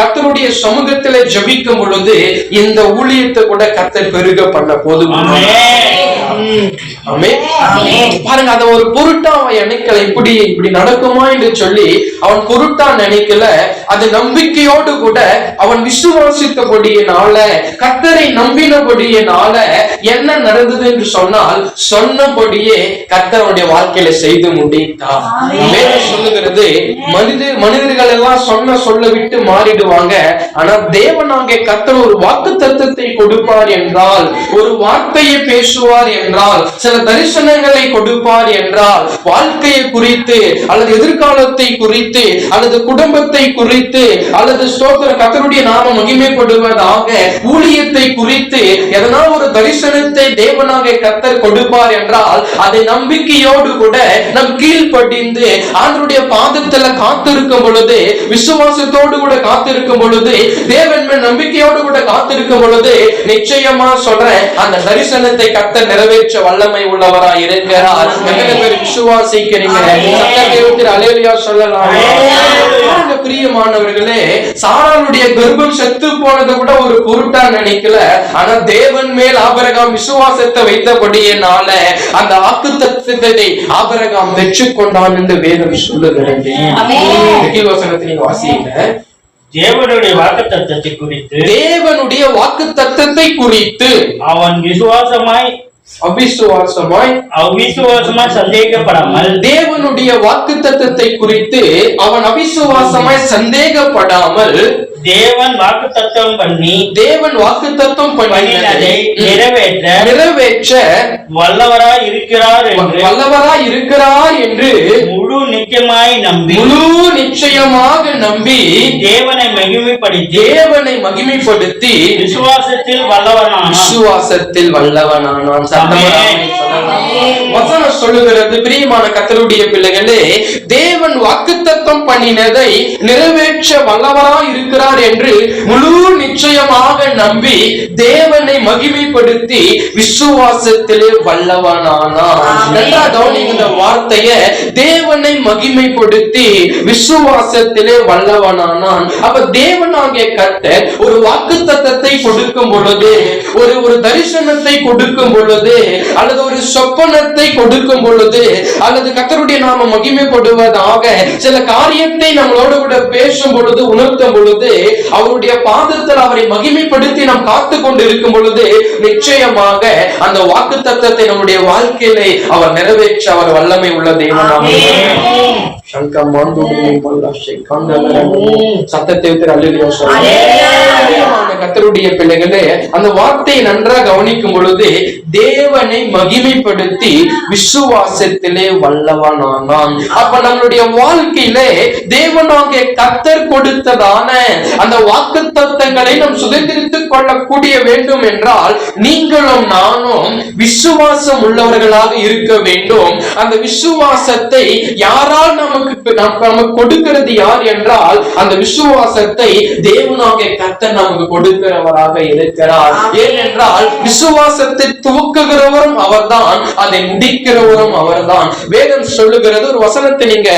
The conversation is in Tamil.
கர்த்தருடைய சமூகத்திலே ஜெபிக்கும் பொழுது இந்த ஊழியத்தை கூட கர்த்தர் பெருக பண்ண போதுமானவர். பாருங்க, அத ஒரு பொருட்டா அவன் நினைக்கல. இப்படி நடக்குமா என்று சொல்லி அவன் பொருட்டா நினைக்கல. அது நம்பிக்கையோடு கூட அவன் விசுவாசித்தபடியினால, கர்த்தரை நம்பினபடியினால என்ன நடந்தது என்று சொன்னால், சொன்னபடியே கர்த்தருடைய வாழ்க்கையில செய்து முடித்தார். வேதம் சொல்லுகிறது, மனிதர்கள் எல்லாம் சொல்ல விட்டு மாறிடுவாங்க. ஆனா தேவனாகிய கர்த்தர் ஒரு வாக்குத்தத்தத்தை கொடுப்பார் என்றால், ஒரு வார்த்தையை பேசுவார் என்றால், சில தரிசனங்களை கொடுப்பார் என்றால், வாழ்க்கையை குறித்து அல்லது எதிர்காலத்தை குறித்து அல்லது குடும்பத்தை குறித்து அல்லது ஸ்தோத்திர கர்த்தருடைய நாம மகிமைப்படுவதாக ஊழியத்தை குறித்து எதனால் ஒரு தரிசனத்தை தேவனாகிய கர்த்தர் கொடுப்பார் என்றால், அதை நம்பிக்கையோடு கூட நம் கீழ்ப்படிந்து ஆண்டவருடைய பாதத்துல காத்திருக்கும் பொழுது, விசுவாசத்தோடு கூட காத்திருக்கும் பொழுது, தேவன் மேல் நம்பிக்கையோடு கூட காத்திருக்கும் பொழுது, நிச்சயமா சொல்றேன், அந்த தரிசனத்தை கர்த்தர் நிறைவேற்ற வல்லமை உள்ளவராய் இருக்கிறார். விசுவாசிக்கிறீங்க, அல்லேலூயா சொல்லலாம். பிரியமானவர்களே, சாராளுடைய கர்ப்பம் செத்து போனது கூட ஒரு பொருட்டா நினைக்கல. ஆனா தேவன் மேல் ஆபிரகாம் விசுவாசத்தை வைத்தபடியினால அந்த வாக்குத்தத்தத்தை ஆபிரகாம் பெற்றுக்கொண்டான் என்று வேதம் சொல்லுகிறது. வசனத்தை நீங்க வாசிங்க. தேவனுடைய வாக்குத்தத்தத்தை குறித்து அவன் அவிசுவாசமாய் சந்தேகப்படாமல், தேவனுடைய வாக்குத்தத்தத்தை குறித்து அவன் அவிசுவாசமாய் சந்தேகப்படாமல், தேவன் வாக்குத்தத்தம் பண்ணி நிறைவேற்ற வல்லவராய் இருக்கிறார் என்று முழு நிச்சயமாக நம்பி தேவனை மகிமைப்படுத்தி விசுவாசத்தில் வல்லவனானான். வசனம் சொல்லுகிறது, பிரியமான கர்த்தருடைய பிள்ளைகளே, தேவன் வாக்குத்தத்தம் பண்ணினதை நிறைவேற்ற வல்லவராய் இருக்கிறார் என்று முழு நிச்சயமாக நம்பி தேவனை மகிமைப்படுத்தி விசுவாசத்திலே வல்லவனானான். இந்த வார்த்தைய, தேவனை மகிமைப்படுத்தி விசுவாசத்திலே வல்லவனானான். அப்ப தேவனாகிய கர்த்தர் ஒரு வாக்குத்தத்தத்தை கொடுக்கும் பொழுது, ஒரு தரிசனத்தை கொடுக்கும் பொழுது, அல்லது ஒரு சொப்பனத்தை கொடுக்கும் பொழுது, அல்லது கர்த்தருடைய நாம மகிமைப்படுவதாக சில காரியத்தை நம்மளோடு கூட பேசும் பொழுது, உணர்த்தும் பொழுது, அவருடைய பாதத்தில் அவரை மகிமைப்படுத்தி நாம் காத்து கொண்டு இருக்கும் பொழுது, நிச்சயமாக அந்த வாக்குத்தத்தத்தை நம்முடைய வாழ்க்கையிலே அவர் நிறைவேற்ற அவர் வல்லமை உள்ள தேவனாக. கர்த்தருடைய பிள்ளைகளே, அந்த வார்த்தையை நன்றாக கவனிக்கும் பொழுது, தேவனை மகிமைப்படுத்தி விசுவாசத்திலே வல்லவனானான். அப்ப நம்மளுடைய வாழ்க்கையிலே தேவனாகிய கர்த்தர் கொடுத்ததான அந்த வாக்குத்தத்தங்களை நாம் சுதந்திரித்துக் கொள்ளக்கூடிய வேண்டும் என்றால், நீங்களும் நானும் விசுவாசம் உள்ளவர்களாக இருக்க வேண்டும். அந்த விசுவாசத்தை யாரால் நமக்கு கொடுக்கிறது யார் என்றால், அந்த விசுவாசத்தை தேவனாகிய கர்த்தர் நமக்கு கொடுக்கிறவராக இருக்கிறார். ஏனென்றால் விசுவாசத்தை துவக்குகிறவரும் அவர்தான், அதை முடிக்கிறவரும் அவர்தான். வேதம் சொல்லுகிறது, ஒரு வசனத்தை நீங்க